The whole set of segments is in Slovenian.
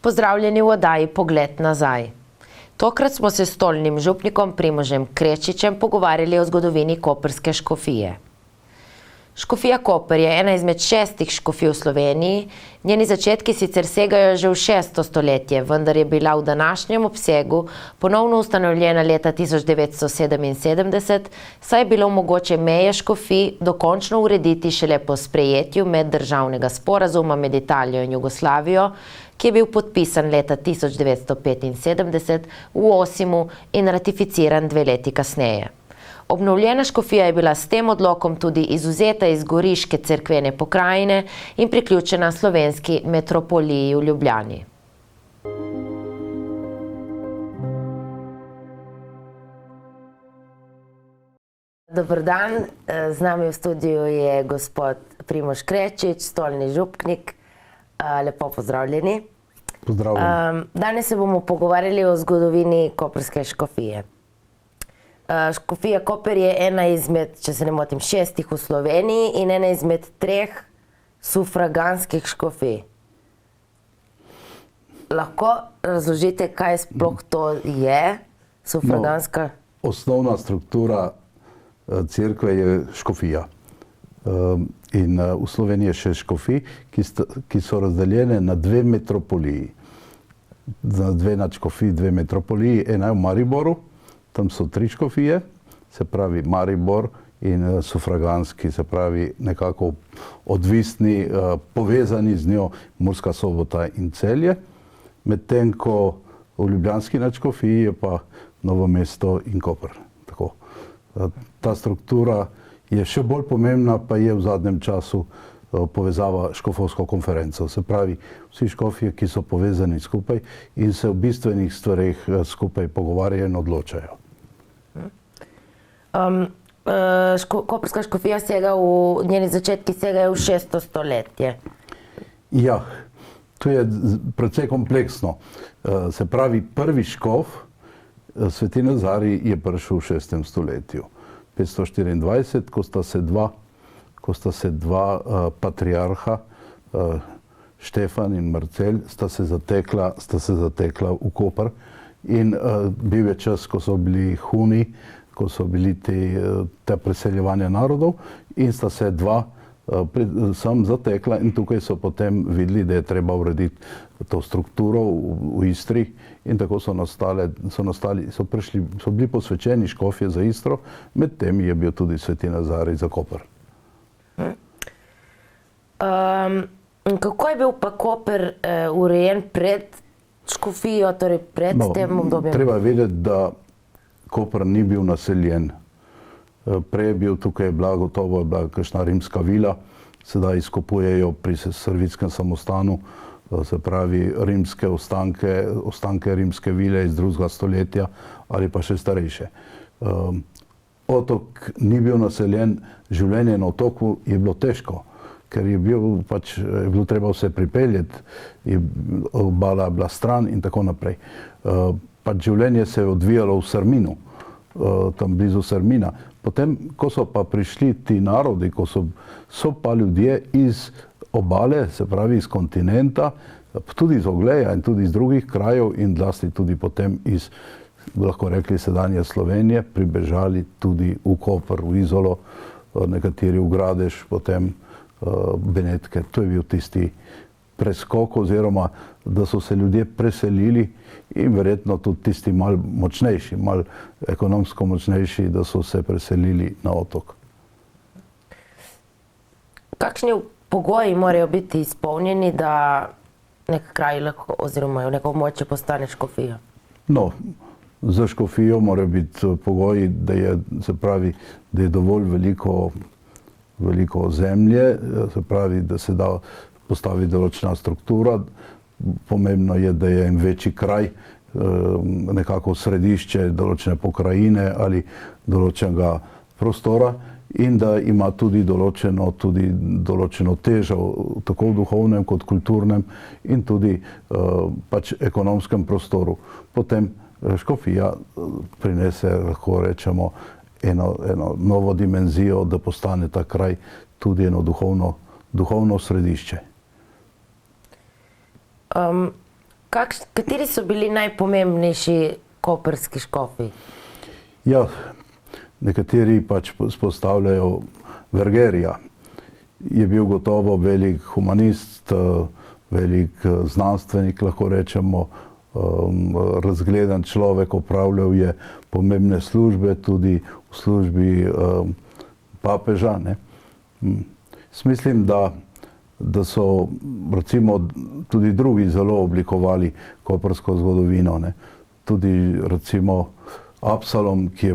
Pozdravljeni v oddaji Pogled nazaj. Tokrat smo se s stolnim župnikom Primožem Krečičem pogovarjali o zgodovini koprske škofije. Škofija Koper je ena izmed 6 škofij v Sloveniji. Njeni začetki sicer segajo že v 6. stoletje, vendar je bila v današnjem obsegu ponovno ustanovljena leta 1977, saj je bilo mogoče meje škofij dokončno urediti šele po sprejetju meddržavnega sporazuma med Italijo in Jugoslavijo, ki je bil podpisan leta 1975 v Osimu in ratificiran 2 leti kasneje. Obnovljena škofija je bila s tem odlokom tudi izvzeta iz goriške cerkvene pokrajine in priključena slovenski metropoliji v Ljubljani. Dober dan, z nami v studiu je gospod Primož Krečič, stolni župnik. Lepo pozdravljeni. Pozdravljeni. Danes se bomo pogovarjali o zgodovini koprske škofije. Škofija Koper je ena izmed, če se ne motim, 6 v Sloveniji in ena izmed 3 sufraganskih škofij. Lahko razložite, kaj sploh to je, sufraganska? Osnovna struktura cerkve je škofija. In v Sloveniji je 6 škofij, ki so razdeljene na 2 metropoliji. Na 2 nadškofiji, 2 metropoliji, ena je v Mariboru. Tam so 3 škofije, se pravi Maribor in sufraganski, se pravi nekako odvisni, povezani z njo Murska Sobota in Celje. Medtem ko v ljubljanski nadškofiji je pa Novo mesto in Koper. Tako. Ta struktura je še bolj pomembna, pa je v zadnjem času povezava škofovsko konferenco. Se pravi, vsi škofije, ki so povezani skupaj in se v bistvenih stvareh skupaj pogovarjajo in odločajo. Koprska škofija njeni začetki segajo v 6. stoletje. Ja, to je precej kompleksno. Se pravi, prvi škof, sveti Nazarij, je prišel v 6. stoletju. 524, ko sta se dva patriarha, Štefan in Marcelj, sta se zatekla v Koper. In bil je čas, ko so bili Huni, ko so bili te preseljevanja narodov, in sta se dva sam zatekla in tukaj so potem videli, da je treba urediti to strukturo v Istri, in tako so bili posvečeni škofje za Istro, medtem je bil tudi sveti Nazarij za Koper. Kako je bil pa Koper urejen pred škofijo, torej pred tem obdobjem? Treba je vedeti, da Koper ni bil naseljen. Prej je bil tukaj gotovo kakšna rimska vila, sedaj izkopujejo pri Servitskem samostanu, se pravi rimske ostanke rimske vile iz 2. stoletja ali pa še starejše. Otok ni bil naseljen, življenje na otoku je bilo težko, ker je bilo treba vse pripeljati, obala je bila stran in tako naprej. Življenje se je odvijalo v Srminu, tam blizu Srmina. Potem, ko so pa prišli ti narodi, ko so pa ljudje iz obale, se pravi iz kontinenta, tudi iz Ogleja in tudi iz drugih krajev in zlasti tudi potem iz, lahko rekli, sedanje Slovenije, pribežali tudi v Koper, v Izolo, nekateri v Gradež, potem Benetke. To je bil tisti preskok, oziroma da so se ljudje preselili in verjetno tudi tisti malo močnejši, malo ekonomsko močnejši, da so se preselili na otok. Kakšni pogoji morajo biti izpolnjeni, da nek kraj lahko oziroma neko območje postane škofija? No, za škofijo morajo biti pogoji, da je dovolj veliko zemlje, se pravi, da se da postaviti določena struktura. Pomembno je, da je en večji kraj, nekako središče določene pokrajine ali določenega prostora, in da ima tudi določeno težo, tako v duhovnem kot kulturnem in tudi ekonomskem prostoru. Potem škofija prinese, lahko rečemo, eno novo dimenzijo, da postane ta kraj tudi eno duhovno središče. Kateri so bili najpomembnejši koprski škofi? Ja, nekateri pač spostavljajo Vergerija. Je bil gotovo velik humanist, velik znanstvenik, lahko rečemo, razgledan človek, opravljal je pomembne službe, tudi v službi papeža. Mislim, da so recimo tudi drugi zelo oblikovali koprsko zgodovino. Tudi recimo Absalom, ki je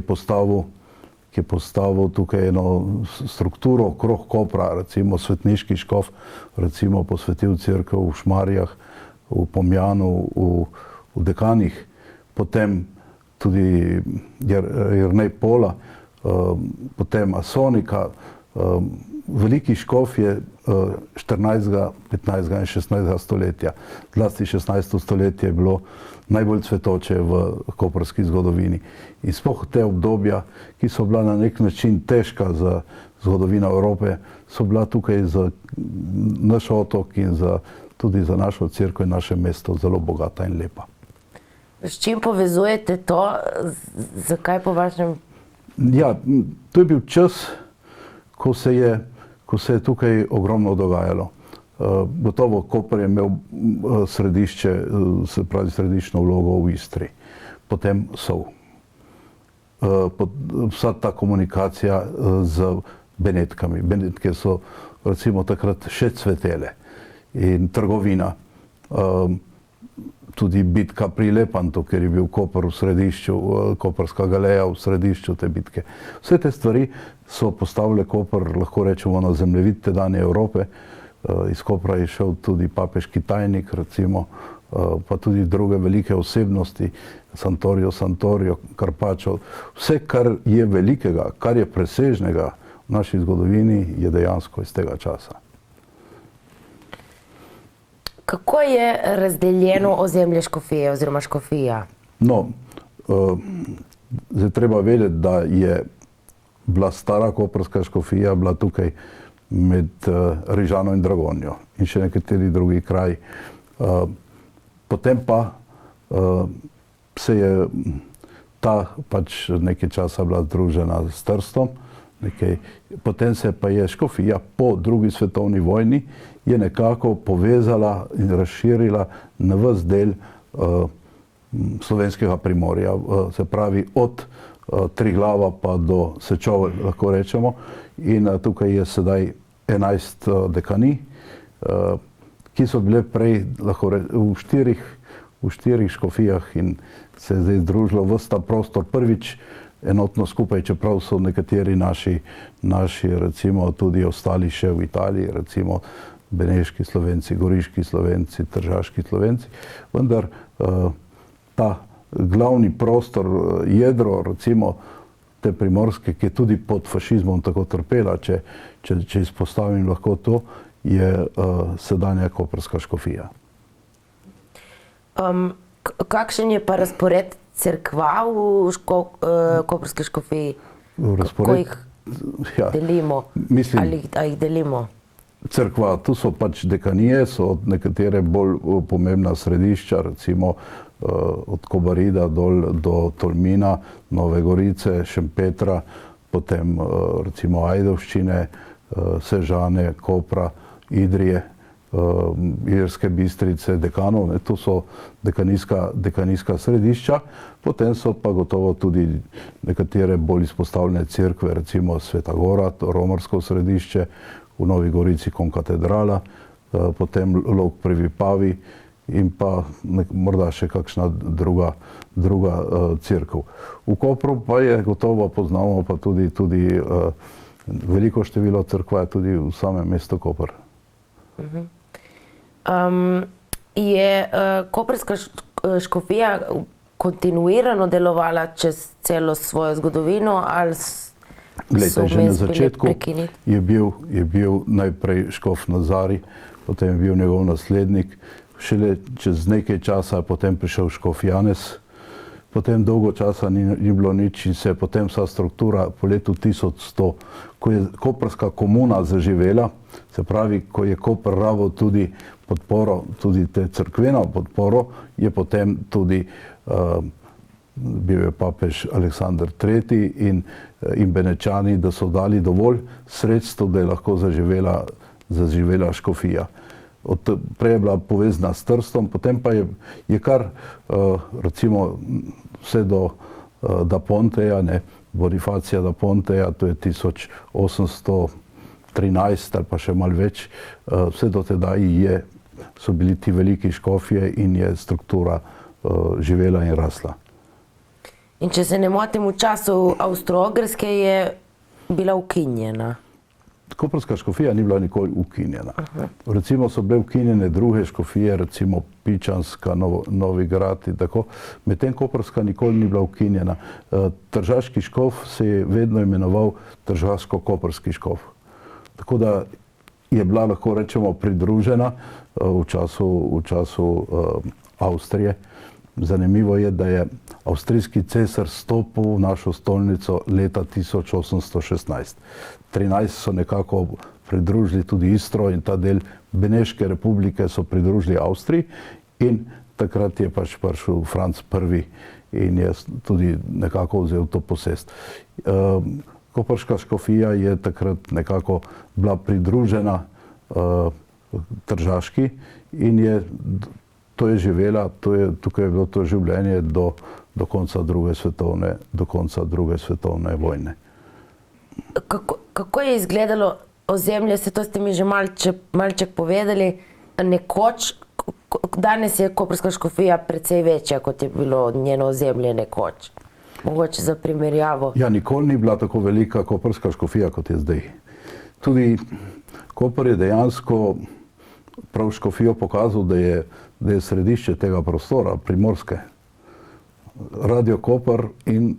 postavil tukaj eno strukturo okrog Kopra, recimo svetniški škof, recimo posvetil cerkev v Šmarjah, v Pomjanu, v Dekanih, potem tudi Jernej Pola, potem Asonika, veliki škof je 14., 15. in 16. stoletja. Zlasti 16. stoletje je bilo najbolj cvetoče v koprski zgodovini. In sploh te obdobja, ki so bila na nek način težka za zgodovino Evrope, so bila tukaj za naš otok in tudi za našo cerkev in naše mesto zelo bogata in lepa. S čim povezujete to? Zakaj po vašem? Ja, to je bil čas, ko se je tukaj ogromno dogajalo. Gotovo Koper je imel središče, se pravi središčno vlogo v Istri, potem Sov. Vsa ta komunikacija z Benetkami. Benetke so recimo takrat še cvetele in trgovina. Tudi bitka pri Lepantu, ker je bil Koper v središču, koprska galeja v središču te bitke. Vse te stvari so postavile Koper, lahko rečemo, na zemljevid tedanje Evrope. Iz Kopra je šel tudi papeški tajnik, recimo, pa tudi druge velike osebnosti, Santorio, Carpaccio. Vse, kar je velikega, kar je presežnega v naši zgodovini, je dejansko iz tega časa. Kako je razdeljeno ozemlje škofije oziroma škofija? No, zdaj treba vedeti, da je bila stara koprska škofija bila tukaj med Rižano in Dragonjo in še nekateri drugi kraji. Potem pa se je ta pač nekaj časa bila združena s Trstom, potem se pa je škofija po drugi svetovni vojni je nekako povezala in razširila na ves del slovenskega primorja, se pravi od Triglava pa do Sečovelj, lahko rečemo. In tukaj je sedaj 11 dekanij, ki so bile prej v štirih škofijah in se je zdaj združilo ves ta prostor prvič enotno skupaj, čeprav so nekateri naši recimo tudi ostali še v Italiji, recimo beneški Slovenci, goriški Slovenci, tržaški Slovenci, vendar ta glavni prostor, jedro recimo te primorske, ki je tudi pod fašizmom tako trpela, če izpostavim lahko to, je sedanja koprska škofija. Kakšen je pa razpored cerkva v koprski škofiji? Kako jih delimo? Ali jih delimo? Cerkva, tu so pač dekanije, so nekatere bolj pomembna središča, recimo od Kobarida do Tolmina, Nove Gorice, Šempetra, potem recimo Ajdovščine, Sežane, Kopra, Idrije, Ilirske Bistrice, Dekanov, to so dekanijska središča. Potem so pa gotovo tudi nekatere bolj izpostavljene cerkve, recimo Sveta Gora, romarsko središče, v Novi Gorici konkatedrala, potem Lok pri Vipavi in pa morda še kakšna druga cerkev. V Kopru pa je gotovo poznamo pa tudi veliko število cerkva tudi v samem mestu Koper. Je koprska škofija kontinuirano delovala čez celo svojo zgodovino ali Glejte, že na začetku je bil najprej škof Nazari, potem je bil njegov naslednik, šele čez nekaj časa je potem prišel škof Janez, potem dolgo časa ni bilo nič in se je potem vsa struktura po letu 1100, ko je koprska komuna zaživela, se pravi, ko je Koper rabil tudi podporo, tudi te crkveno podporo, je potem tudi bil je papež Aleksander III. In Benečani, da so dali dovolj sredstev, da je lahko zaživela škofija. Prej je bila povezana s Trstom, potem pa je kar recimo vse do Da Ponteja, Bonifacija da Ponteja, to je 1813 ali pa še malo več, vse do tedaj so bili ti veliki škofje in je struktura živela in rasla. In če se ne motim, v času Avstro-Ogrske je bila ukinjena. Koprska škofija ni bila nikoli ukinjena. Recimo so bile ukinjene druge škofije, recimo Pičanska, Novigrad in tako. Medtem koprska nikoli ni bila ukinjena. Tržaški škof se je vedno imenoval tržaško-koprski škof. Tako da je bila, lahko rečemo, pridružena v času Avstrije. Zanimivo je, da je avstrijski cesar stopil v našo stolnico leta 1816. 13 so nekako pridružili tudi Istro in ta del Beneške republike so pridružili Avstriji in takrat je pač prišel Franc I. in je tudi nekako vzel to posest. Koprska škofija je takrat nekako bila pridružena Tržaški in to je živela, tukaj je bilo to življenje do konca druge svetovne vojne. Kako je izgledalo ozemlje, to ste mi že malček povedali, nekoč, danes je koprska škofija precej večja, kot je bilo njeno ozemlje nekoč. Mogoče za primerjavo. Ja, nikoli ni bila tako velika koprska škofija, kot je zdaj. Tudi Koper je dejansko prav škofijo pokazal, da je središče tega prostora, Primorske. Radio Koper in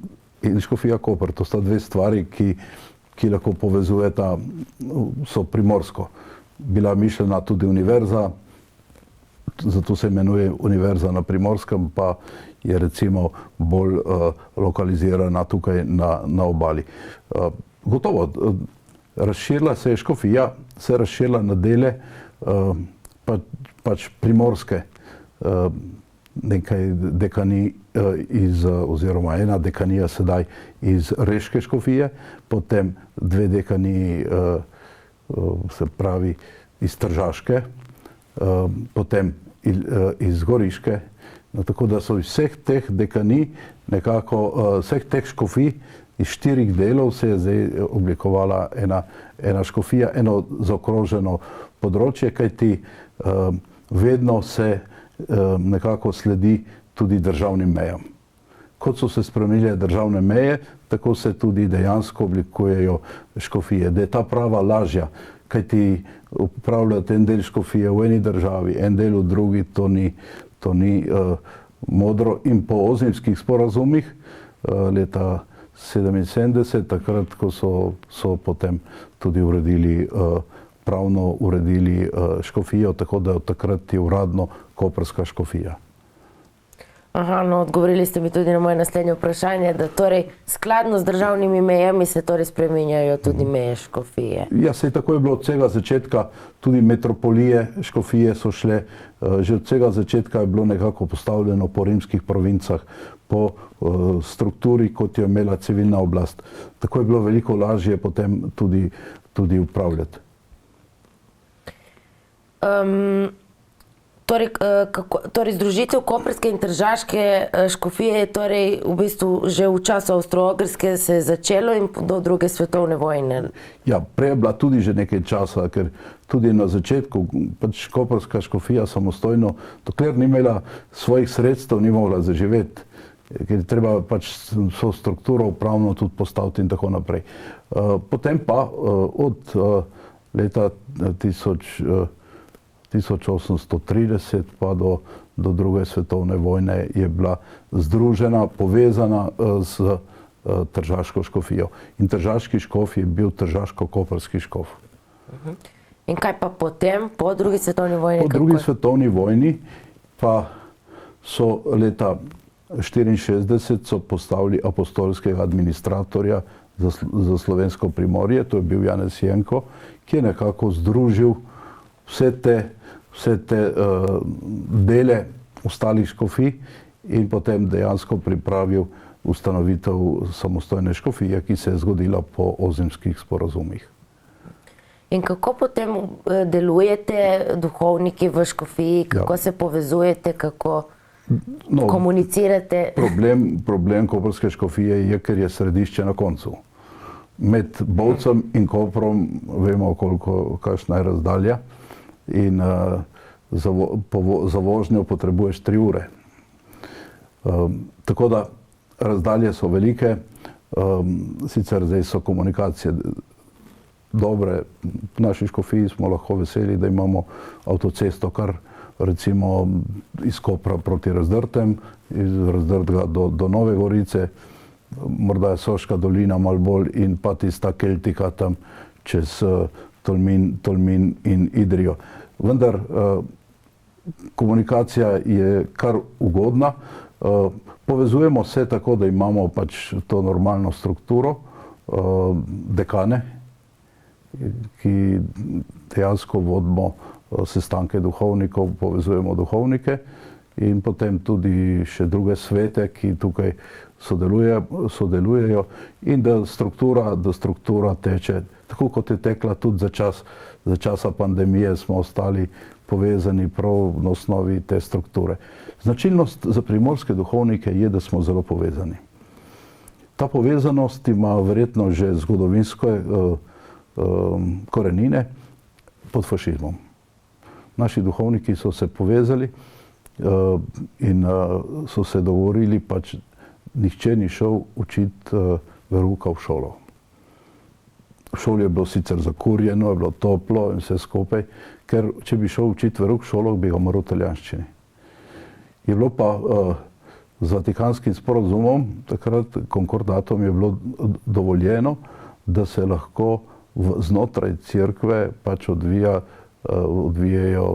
škofija Koper, to sta dve stvari, ki lahko povezujeta so Primorsko. Bila mišljena tudi univerza, zato se imenuje Univerza na Primorskem, pa je recimo bolj lokalizirana tukaj na obali. Gotovo, razširila se je škofija, se razširila na dele, pač primorske, nekaj dekanij oziroma ena dekanija sedaj iz Reške škofije, potem dve dekaniji, se pravi iz Tržaške, potem iz Goriške. Tako da so iz vseh teh dekanij, vseh teh škofij, iz 4 delov se je zdaj oblikovala ena škofija, eno zaokroženo področje, kajti vedno se nekako sledi tudi državnim mejam. Kot so se spremenile državne meje, tako se tudi dejansko oblikujejo škofije. Da je ta prava lažja, kajti upravljati en del škofije v eni državi, en del v drugi, to ni modro. In po ozimskih sporazumih leta 1977, takrat, ko so potem tudi pravno uredili škofijo, tako da od takrat je uradno koprska škofija. Odgovorili ste mi tudi na moje naslednje vprašanje, da torej skladno z državnimi mejami se torej spreminjajo tudi meje škofije. Ja, saj tako je bilo od vsega začetka, tudi metropolije škofije so šle, že od vsega začetka je bilo nekako postavljeno po rimskih provincah, po strukturi, kot je imela civilna oblast. Tako je bilo veliko lažje potem tudi upravljati. Torej združitev koprske in tržaške škofije je torej v bistvu že v času Avstro-Ogrske se je začelo in do druge svetovne vojne. Ja, prej je bila tudi že nekaj časa, ker tudi na začetku pač koprska škofija samostojno, dokler ni imela svojih sredstev, ni mogla zaživeti, ker je treba pač so strukturo upravno tudi postaviti in tako naprej. Potem pa od leta 1830 pa do druge svetovne vojne je bila združena, povezana s tržaško škofijo. In tržaški škof je bil tržaško-koprski škof. In kaj pa potem, po drugi svetovni vojni? Po drugi svetovni vojni pa so leta 1964 so postavili apostolskega administratorja za slovensko primorje, to je bil Janez Jenko, ki je nekako združil vse te dele ostalih škofij in potem dejansko pripravil ustanovitev samostojne škofije, ki se je zgodila po ozimskih sporazumih. In kako potem delujete duhovniki v škofiji, kako se povezujete, kako komunicirate? Problem koprske škofije je, ker je središče na koncu. Med Bovcem in Koprom vemo, kakšna je razdalja in za vožnjo potrebuješ 3 ure. Tako da razdalje so velike, sicer zdaj so komunikacije dobre. V naši škofiji smo lahko veseli, da imamo avtocesto kar recimo iz Kopra proti Razdrtem, iz Razdrtega do Nove Gorice, morda je Soška dolina malo bolj in pa tista Keltika tam čez Tolmin in Idrijo. Vendar komunikacija je kar ugodna. Povezujemo se tako, da imamo pač to normalno strukturo, dekane, ki dejansko vodimo sestanke duhovnikov, povezujemo duhovnike in potem tudi še druge svete, ki tukaj sodelujejo in da struktura teče. Tako kot je tekla tudi za časa pandemije, smo ostali povezani prav na osnovi te strukture. Značilnost za primorske duhovnike je, da smo zelo povezani. Ta povezanost ima verjetno že zgodovinske korenine pod fašizmom. Naši duhovniki so se povezali in so se dogovorili, pač nihče ni šel učiti verouka v šolo. V šoli je bilo sicer zakurjeno, je bilo toplo in vse skupaj, ker če bi šel učiti verouk v šolo, bi ga moral v italijanščini. Je bilo pa z Vatikanskim sporazumom, takrat konkordatom, je bilo dovoljeno, da se lahko znotraj cerkve pač odvijajo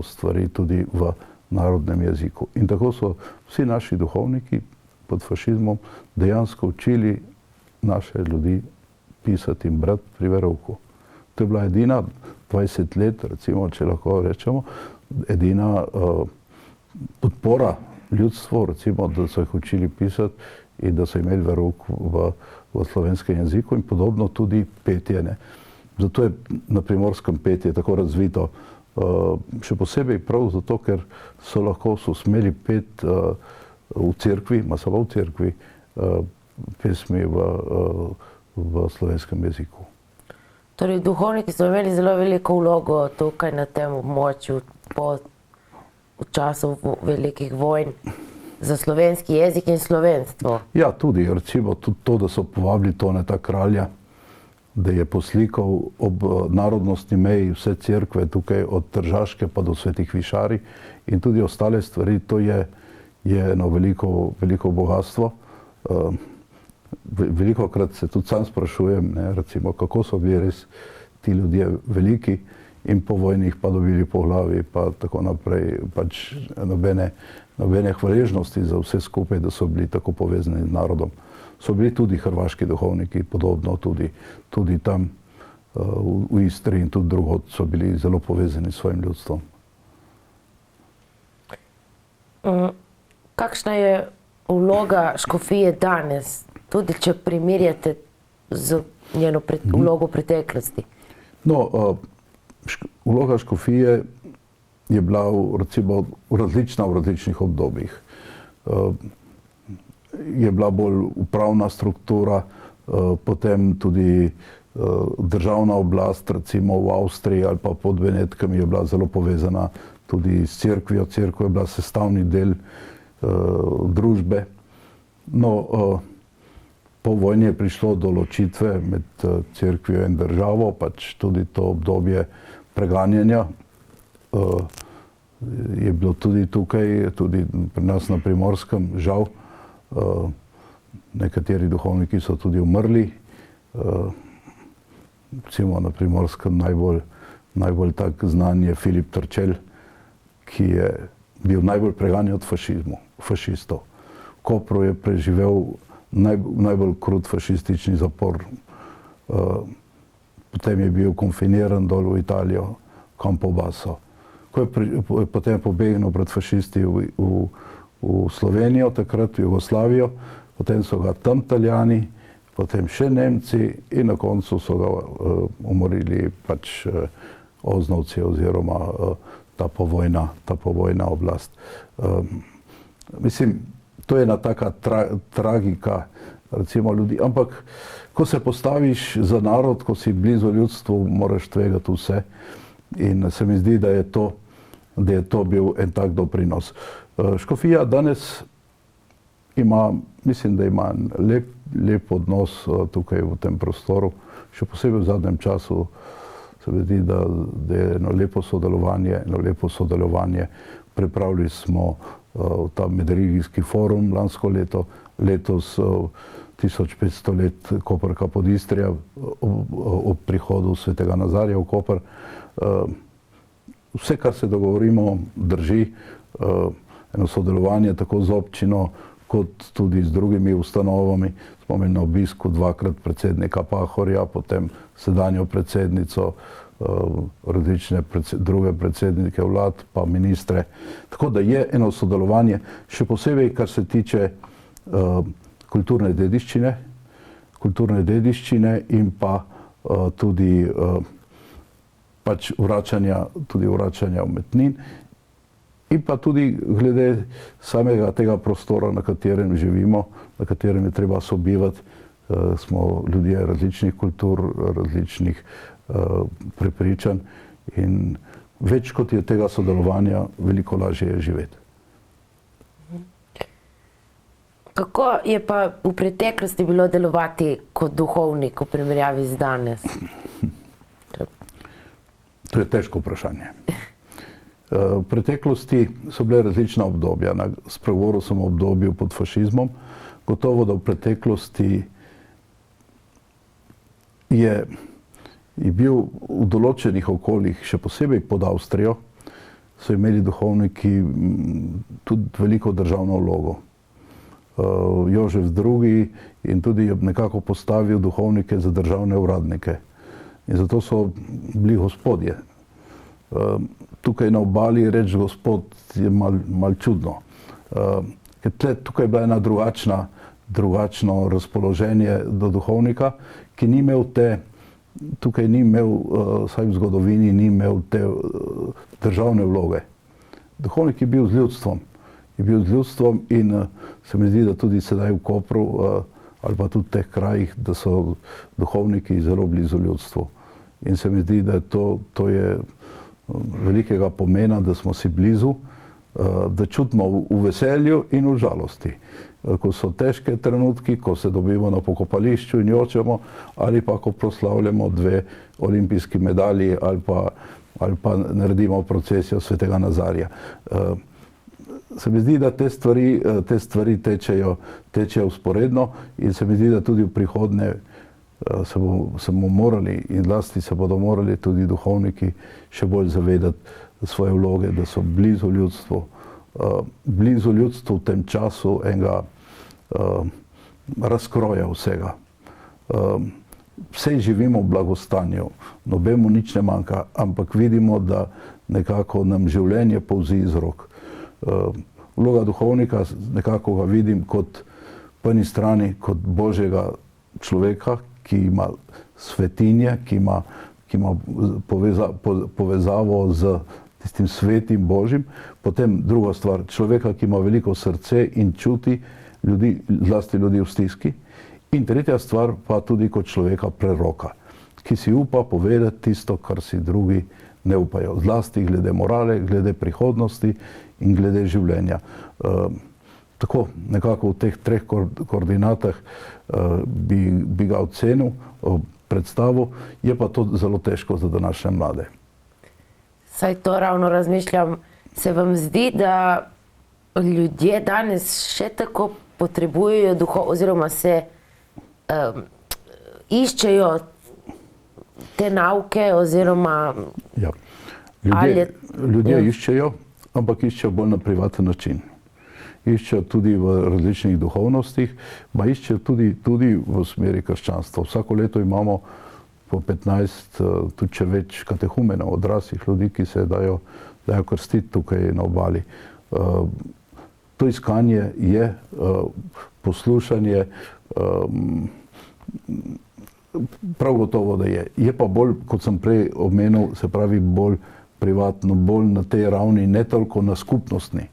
stvari tudi v narodnem jeziku. In tako so vsi naši duhovniki pod fašizmom dejansko učili naše ljudi pisati in brati pri verouku. To je bila edina 20 let, recimo, če lahko rečemo, edina podpora ljudstvu, recimo, da so jih učili pisati in da so imeli verouk v slovenskem jeziku in podobno tudi petje. Ne. Zato je na Primorskem petje tako razvito. Še posebej prav zato, ker so smeli peti v cerkvi, samo v cerkvi, pesmi v slovenskem jeziku. Torej, duhovniki so imeli zelo veliko vlogo tukaj na tem območju v času velikih vojn za slovenski jezik in slovenstvo. Ja, tudi, recimo tudi to, da so povabili Toneta Kralja, da je poslikal ob narodnostni meji vse cerkve tukaj od Tržaške pa do Svetih Višari in tudi ostale stvari. To je eno veliko bogatstvo. Velikokrat se tudi sam sprašujem, recimo, kako so bili res ti ljudje veliki in po vojnih pa dobili po glavi pa tako naprej, pač nobene hvaležnosti za vse skupaj, da so bili tako povezani z narodom. So bili tudi hrvaški duhovniki, podobno tudi tam v Istri in tudi drugod so bili zelo povezani s svojim ljudstvom. Kakšna je vloga škofije danes, tudi če primerjate z njeno vlogo v preteklosti? No, vloga škofije je bila recimo različna v različnih obdobjih. Je bila bolj upravna struktura, potem tudi državna oblast, recimo v Avstriji ali pa pod Benetkami je bila zelo povezana tudi s cerkvijo. Cerkev je bila sestavni del družbe. No, po vojni je prišlo do ločitve med cerkvijo in državo, pač tudi to obdobje preganjanja je bilo tudi tukaj, tudi pri nas na Primorskem, žal. Nekateri duhovniki so tudi umrli. Recimo na Primorskem najbolj tak znan je Filip Trčelj, ki je bil najbolj preganjan od fašistov. Kopru je preživel najbolj krut fašistični zapor. Potem je bil konfiniran dol v Italijo, Campobasso. Ko je potem pobegnil pred fašisti v Slovenijo, takrat v Jugoslavijo, potem so ga tam Italijani, potem še Nemci in na koncu so ga umorili pač Oznovci oziroma ta povojna oblast. Mislim, to je ena taka tragika recimo ljudi, ampak ko se postaviš za narod, ko si blizu ljudstvu, moraš tvegati vse in se mi zdi, da je to bil en tak doprinos. Škofija danes ima, mislim, da ima lep odnos tukaj v tem prostoru, še posebej v zadnjem času se mi zdi, da je eno lepo sodelovanje. Pripravili smo ta medreligijski forum lansko leto, letos 1500 let Koper-Kapodistrija ob prihodu svetega Nazarja v Koper. Vse, kar se dogovorimo, drži. Eno sodelovanje tako z občino, kot tudi z drugimi ustanovami. Smo imeli na obisku dvakrat predsednika Pahorja, potem sedanjo predsednico, različne druge predsednike vlad, pa ministre. Tako da je eno sodelovanje, še posebej, kar se tiče kulturne dediščine in pa tudi pač vračanja umetnin in pa tudi glede samega tega prostora, na katerem živimo, na katerem je treba sobivati. Smo ljudje različnih kultur, različnih prepričanj in več kot je tega sodelovanja, veliko lažje je živeti. Kako je pa v preteklosti bilo delovati kot duhovnik v primerjavi z danes? To je težko vprašanje. V preteklosti so bile različna obdobja. Spregovoril sem o obdobju pod fašizmom. Gotovo, da v preteklosti je bil v določenih okoljih, še posebej pod Avstrijo, so imeli duhovniki tudi veliko državno vlogo. Jožef II. In tudi je nekako postavil duhovnike za državne uradnike. In zato so bili gospodje. Tukaj na obali reči gospod je malo čudno. Ker tukaj je bila ena drugačno razpoloženje do duhovnika, ki ni imel tukaj ni imel, vsaj v zgodovini, ni imel te državne vloge. Duhovnik je bil z ljudstvom in se mi zdi, da tudi sedaj v Kopru ali pa tudi v teh krajih, da so duhovniki zelo blizu ljudstvu. In se mi zdi, da to je velikega pomena, da smo si blizu, da čutimo v veselju in v žalosti. Ko so težke trenutki, ko se dobimo na pokopališču in jočemo, ali pa ko proslavljamo 2 olimpijski medalji ali pa naredimo procesijo svetega Nazarja. Se mi zdi, da te stvari tečejo vzporedno in se mi zdi, da tudi v prihodnje se bomo morali in zlasti se bodo morali tudi duhovniki še bolj zavedati svoje vloge, da so blizu ljudstvu v tem času enega razkroja vsega. Vse živimo v blagostanju, nobemu nič ne manjka, ampak vidimo, da nekako nam življenje polzi iz rok. Vloga duhovnika, nekako ga vidim kot po eni strani kot božjega človeka, ki ima svetinje, ki ima povezavo z tistim svetim Božjim. Potem druga stvar, človeka, ki ima veliko srce in čuti ljudi, zlasti ljudi v stiski. In tretja stvar pa tudi kot človeka preroka, ki si upa povedati tisto, kar si drugi ne upajo. Zlasti glede morale, glede prihodnosti in glede življenja. Tako nekako v teh 3 koordinatah bi ga ocenil, predstavil, je pa to zelo težko za današnje mlade. Saj to ravno razmišljam. Se vam zdi, da ljudje danes še tako potrebujejo oziroma se iščejo te nauke oziroma... Ja. Ljudje iščejo, ampak iščejo bolj na privaten način. iščejo tudi v različnih duhovnostih, pa iščejo tudi v smeri krščanstva. Vsako leto imamo po 15, tudi če več katehumenov, odraslih ljudi, ki se dajo krstiti tukaj na obali. To iskanje je poslušanje, prav gotovo, da je. Je pa bolj, kot sem prej omenil, se pravi bolj privatno, bolj na tej ravni, ne toliko na skupnostni.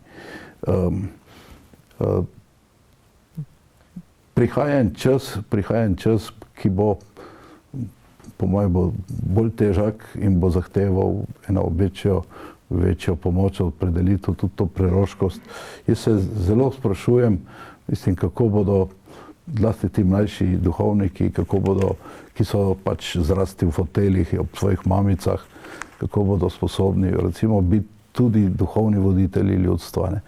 Prihaja en čas, ki bo, po mojem, bo bolj težak in bo zahteval eno večjo pomoč, opredelitev, tudi to preroškost. Jaz se zelo sprašujem, mislim, kako bodo zlasti ti mlajši duhovniki, ki so pač zrasti v foteljih ob svojih mamicah, kako bodo sposobni, recimo, biti tudi duhovni voditelji ljudstva, ne?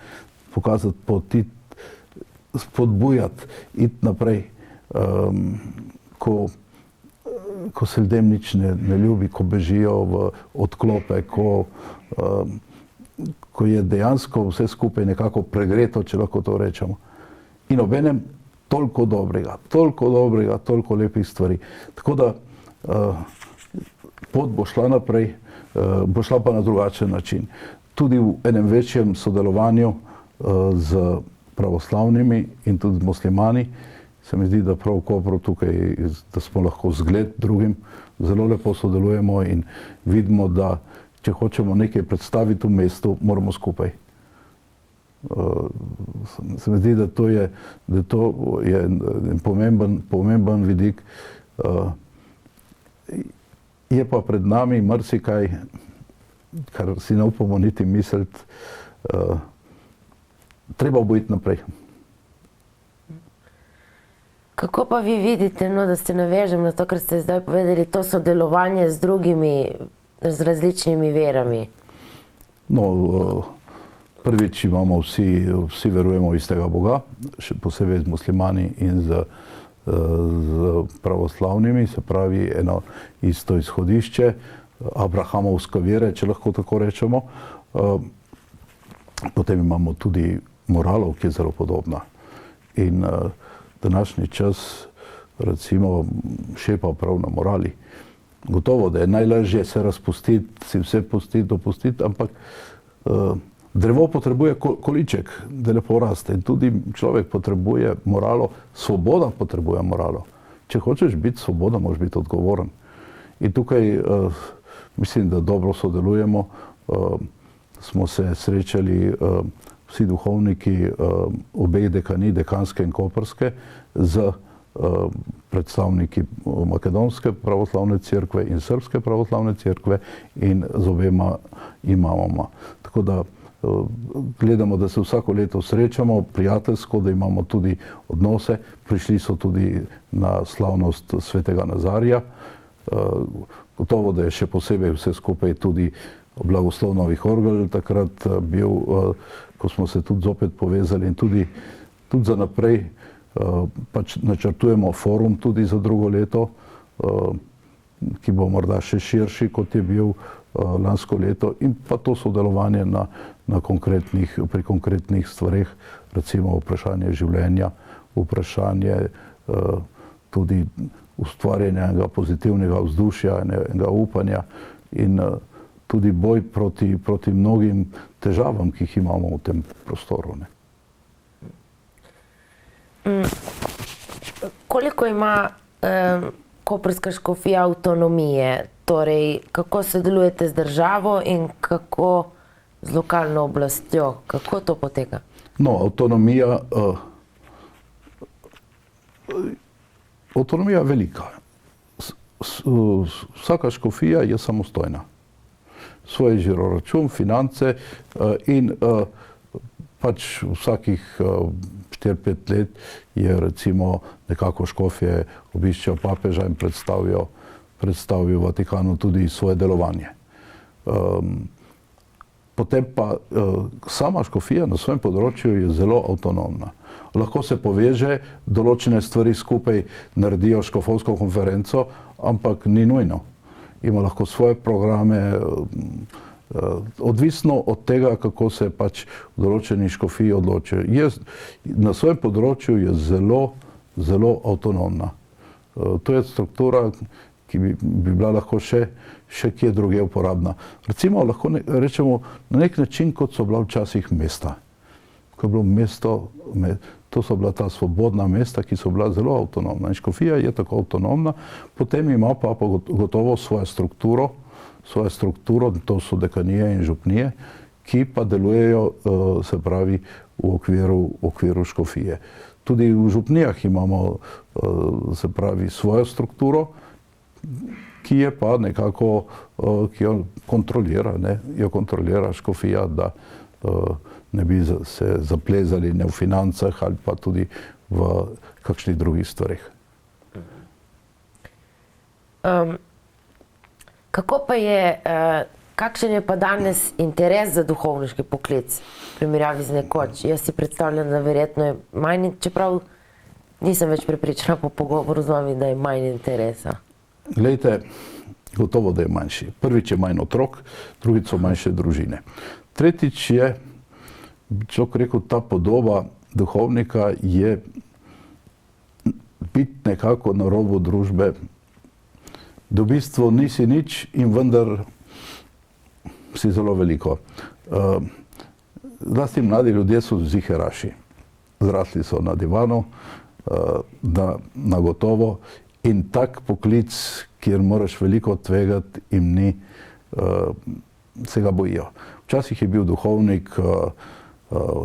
Pokazati poti, spodbujati, iti naprej, ko se ljudem nič ne ljubi, ko bežijo v odklope, ko je dejansko vse skupaj nekako pregreto, če lahko to rečemo. In obenem toliko dobrega, toliko lepih stvari. Tako da pot bo šla naprej, bo šla pa na drugačen način. Tudi v enem večjem sodelovanju z pravoslavnimi in tudi z muslimani. Se mi zdi, da prav v Kopru tukaj, da smo lahko zgled drugim, zelo lepo sodelujemo in vidimo, da če hočemo nekaj predstaviti v mestu, moramo skupaj. Se mi zdi, da to je en pomemben vidik. Je pa pred nami marsikaj, kar si ne upamo niti misliti. Treba bo iti naprej. Kako pa vi vidite, no, da se navežem na to, kar ste zdaj povedali, to sodelovanje z drugimi, z različnimi verami? No, prvič imamo vsi verujemo v istega Boga, še posebej z muslimani in z pravoslavnimi, se pravi eno isto izhodišče, abrahamovska vera, če lahko tako rečemo. Potem imamo tudi moralo, ki je zelo podobna. In današnji čas, recimo, šepa prav na morali. Gotovo, da je najlažje se razpustiti, si vse pustiti, dopustiti, ampak drevo potrebuje količek, da lepo raste. In tudi človek potrebuje moralo, svoboda potrebuje moralo. Če hočeš biti svoboda, moraš biti odgovoren. In tukaj mislim, da dobro sodelujemo. Smo se srečali vsi duhovniki obeh dekanij, dekanske in koprske, z predstavniki Makedonske pravoslavne cerkve in Srpske pravoslavne cerkve in z obema imamoma. Tako da gledamo, da se vsako leto srečamo prijateljsko, da imamo tudi odnose. Prišli so tudi na slavnost svetega Nazarija. Gotovo, da je še posebej vse skupaj tudi blagoslov Novih Orgelj takrat bil, ko smo se tudi zopet povezali in tudi za naprej pač načrtujemo forum tudi za drugo leto, ki bo morda še širši, kot je bil lansko leto, in pa to sodelovanje pri konkretnih stvareh, recimo vprašanje življenja, vprašanje tudi ustvarjanja enega pozitivnega vzdušja, enega upanja in tudi boj proti mnogim težavam, ki jih imamo v tem prostoru. Ne. Koliko ima koprska škofija avtonomije? Torej, kako sodelujete z državo in kako z lokalno oblastjo? Kako to poteka? No, avtonomija je velika. Vsaka škofija je samostojna. Svoj žiroračun, finance in pač vsakih 4-5 let je recimo nekako škofje obiščejo papeža in predstavijo Vatikanu tudi svoje delovanje. Potem pa sama škofija na svojem področju je zelo avtonomna. Lahko se poveže, določene stvari skupaj naredijo škofovsko konferenco, ampak ni nujno. Ima lahko svoje programe, Odvisno od tega, kako se pač v določeni škofiji odločijo. Na svojem področju je zelo, zelo avtonomna. To je struktura, ki bi bila lahko še kje druge uporabna. Recimo lahko rečemo na nek način, kot so bila včasih mesta. Ko je bilo mesto, to so bila ta svobodna mesta, ki so bila zelo avtonomna. In škofija je tako avtonomna, potem ima pa gotovo svojo strukturo, to so dekanije in župnije, ki pa delujejo, se pravi, v okviru škofije. Tudi v župnijah imamo, se pravi, svojo strukturo, ki je pa nekako, ki jo kontrolira škofija, da ne bi se zaplezali ne v financah ali pa tudi v kakšnih drugih stvareh. Kako pa je, kakšen je pa danes interes za duhovniški poklic v primerjavi z nekoč? Jaz si predstavljam, da verjetno je manj, čeprav nisem več prepričana po pogovoru z vami, da je manj interesa. Glejte, gotovo, da je manjši. Prvič je manj otrok, drugič so manjše družine. Tretjič je, človek rekel, ta podoba duhovnika je biti nekako na robu družbe. Da v bistvu nisi nič in vendar si zelo veliko. Zlasti mladi ljudje so ziheraši. Zrasli so na divanu, na gotovo, in tak poklic, kjer moraš veliko tvegati, jim ni, se ga bojijo. Včasih je bil duhovnik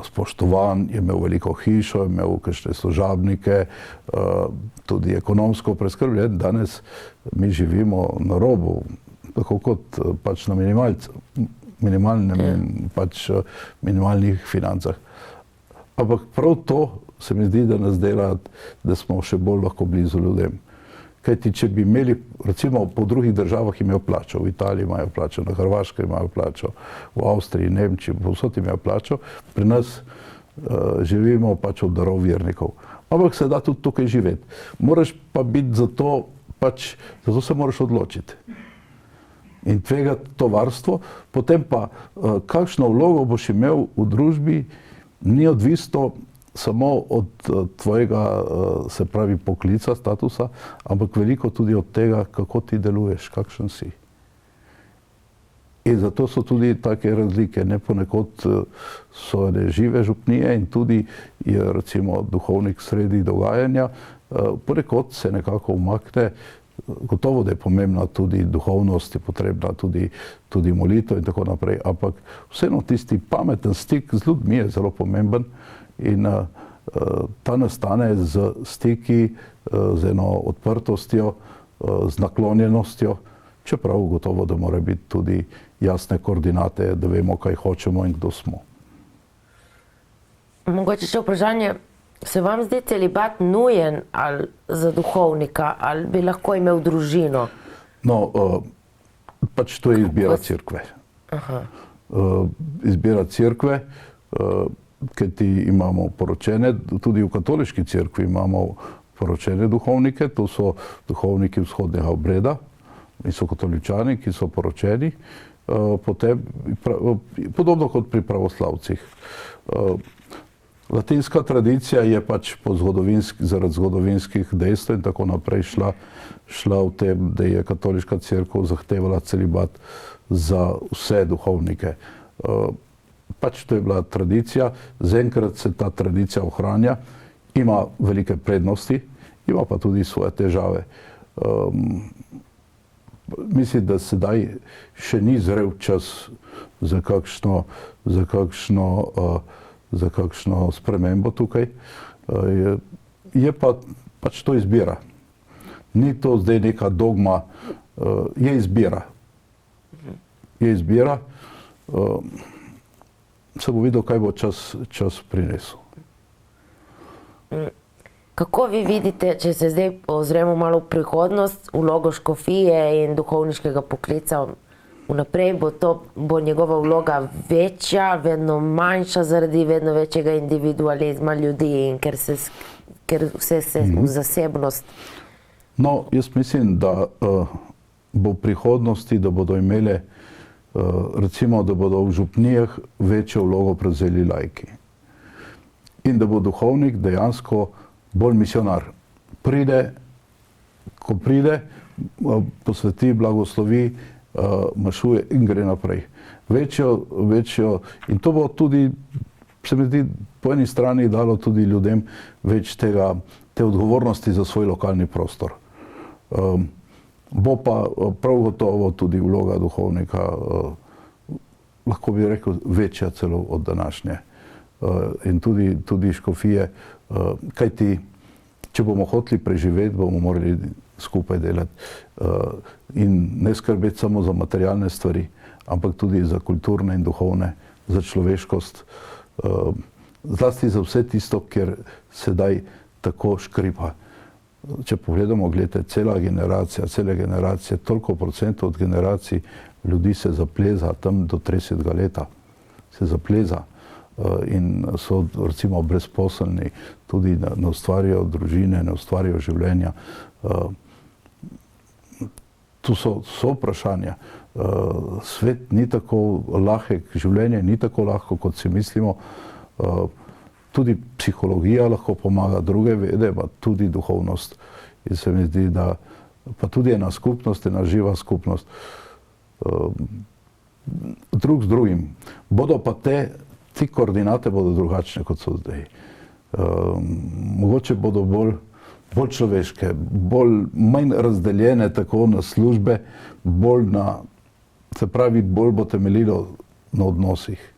spoštovan, je imel veliko hišo, je imel kakšne služabnike, tudi ekonomsko preskrbljen. Danes mi živimo na robu, tako kot pač na minimalnih financah. Ampak prav to se mi zdi, da nas dela, da smo še bolj lahko blizu ljudem. Kajti, če bi imeli, recimo po drugih državah imajo plačo, v Italiji imajo plačo, na Hrvaškem imajo plačo, v Avstriji, Nemčiji, povsod imajo plačo, pri nas živimo pač od darov vernikov. Ampak se da tudi tukaj živeti. Moraš pa biti zato se moraš odločiti. In tvegati to varstvo, potem pa kakšno vlogo boš imel v družbi, ni odvisno samo od tvojega, se pravi, poklica, statusa, ampak veliko tudi od tega, kako ti deluješ, kakšen si. In zato so tudi take razlike. Ponekod so žive župnije in tudi je recimo duhovnik sredi dogajanja, ponekod se nekako umakne. Gotovo, da je pomembna tudi duhovnost, je potrebna tudi molitev in tako naprej, ampak vseeno tisti pameten stik z ljudmi je zelo pomemben. In ta nastane z stiki, z eno odprtostjo, z naklonjenostjo, čeprav gotovo, da mora biti tudi jasne koordinate, da vemo, kaj hočemo in kdo smo. Mogoče še vprašanje, se vam zdi celibat nujen ali za duhovnika, ali bi lahko imel družino? No, pač to je izbira cerkve. Izbira cerkve, kajti imamo poročene, tudi v katoliški cerkvi imamo poročene duhovnike, to so duhovniki vzhodnega obreda in so katoličani, ki so poročeni, potem podobno kot pri pravoslavcih. Latinska tradicija je pač zaradi zgodovinskih dejstev in tako naprej šla v tem, da je katoliška cerkev zahtevala celibat za vse duhovnike. Pač to je bila tradicija, zaenkrat se ta tradicija ohranja, ima velike prednosti, ima pa tudi svoje težave. Mislim, da sedaj še ni zrel čas za kakšno spremembo tukaj. Je pa pač to izbira. Ni to zdaj neka dogma, je izbira. Se bo videl, kaj bo čas prinesel. Kako vi vidite, če se zdaj ozremo malo v prihodnost, vlogo škofije in duhovniškega poklica vnaprej, bo njegova vloga večja, vedno manjša zaradi vedno večjega individualizma ljudi in ker vse se v zasebnost? No, jaz mislim, da bo v prihodnosti, da bodo imele recimo, da bodo v župnijah večjo vlogo prevzeli laiki. In da bo duhovnik dejansko bolj misionar. Ko pride, posveti, blagoslovi, mašuje in gre naprej. Večjo, in to bo tudi, se mi zdi, po eni strani dalo tudi ljudem več te odgovornosti za svoj lokalni prostor. Bo pa prav gotovo tudi vloga duhovnika, lahko bi rekel, večja celo od današnje. In tudi škofije, kajti, če bomo hoteli preživeti, bomo morali skupaj delati in ne skrbeti samo za materialne stvari, ampak tudi za kulturne in duhovne, za človeškost, zlasti za vse tisto, kjer sedaj tako škripa. Če pogledamo, gledajte, cele generacije, toliko procentov od generacij ljudi se zapleza tam do 30 leta. Se zapleza in so recimo brezposelni, tudi ne ustvarjajo družine, ne ustvarjajo življenja. Tu so vprašanja. Svet ni tako lahek, življenje ni tako lahko, kot si mislimo. Tudi psihologija lahko pomaga, druge vede, pa tudi duhovnost. In se mi zdi, da pa tudi ena skupnost, ena živa skupnost, drug z drugim. Bodo pa te koordinate bodo drugačne, kot so zdaj. Mogoče bodo bolj človeške, manj razdeljene tako na službe, bolj bo temeljilo na odnosih.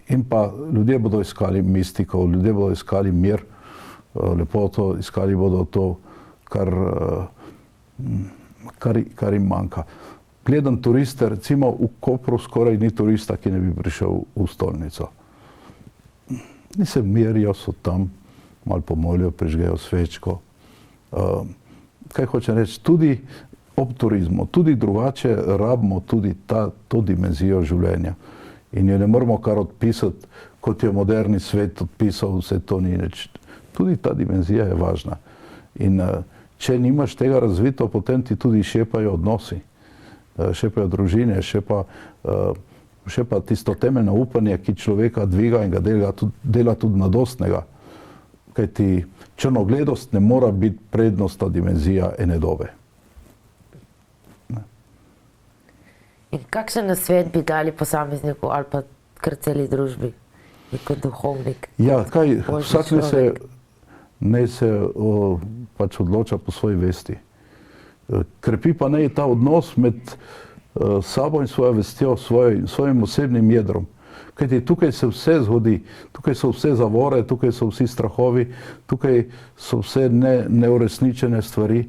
In pa ljudje bodo iskali mistiko, ljudje bodo iskali mir, lepoto, iskali bodo to, kar jim manjka. Gledam turiste, recimo v Kopru skoraj ni turista, ki ne bi prišel v stolnico. Ni se mirijo, so tam, malo pomolijo, prižgejo svečko. Kaj hočem reči, tudi ob turizmu, tudi drugače rabimo tudi to dimenzijo življenja. In jo ne moramo kar odpisati, kot je moderni svet odpisal, vse to ni nič. Tudi ta dimenzija je važna. In če nimaš tega razvito, potem ti tudi šepajo odnosi, šepajo družine, šepa tisto temeljno upanje, ki človeka dviga in ga dela tudi mladostnega. Kajti črnogledost ne mora biti prednostna dimenzija ene dobe. In kakšen nasvet bi dali posamezniku ali pa kar celi družbi, kot duhovnik? Ja, vsak naj se pač odloča po svoji vesti. Krepi pa naj ta odnos med sabo in svojo vestjo, svojim osebnim jedrom. Kajti tukaj se vse zgodi, tukaj so vse zavore, tukaj so vsi strahovi, tukaj so vse neuresničene stvari.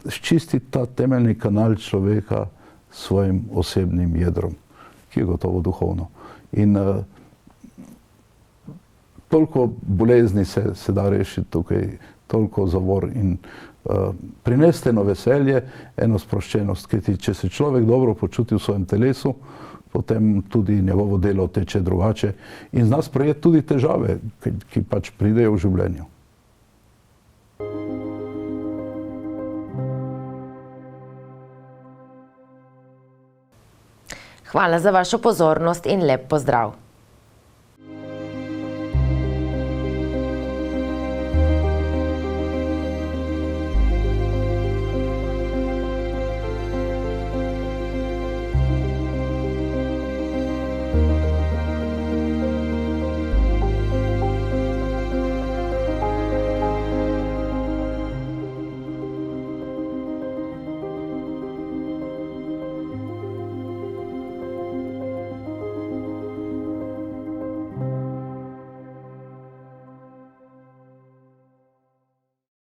Ščisti ta temeljni kanal človeka s svojim osebnim jedrom, ki je gotovo duhovno. In toliko bolezni se da rešiti tukaj, toliko zavor in prinesti eno veselje, eno sproščenost, kajti če se človek dobro počuti v svojem telesu, potem tudi njegovo delo teče drugače in zna sprejeti tudi težave, ki pač pridejo v življenju. Hvala za vašo pozornost in lep pozdrav.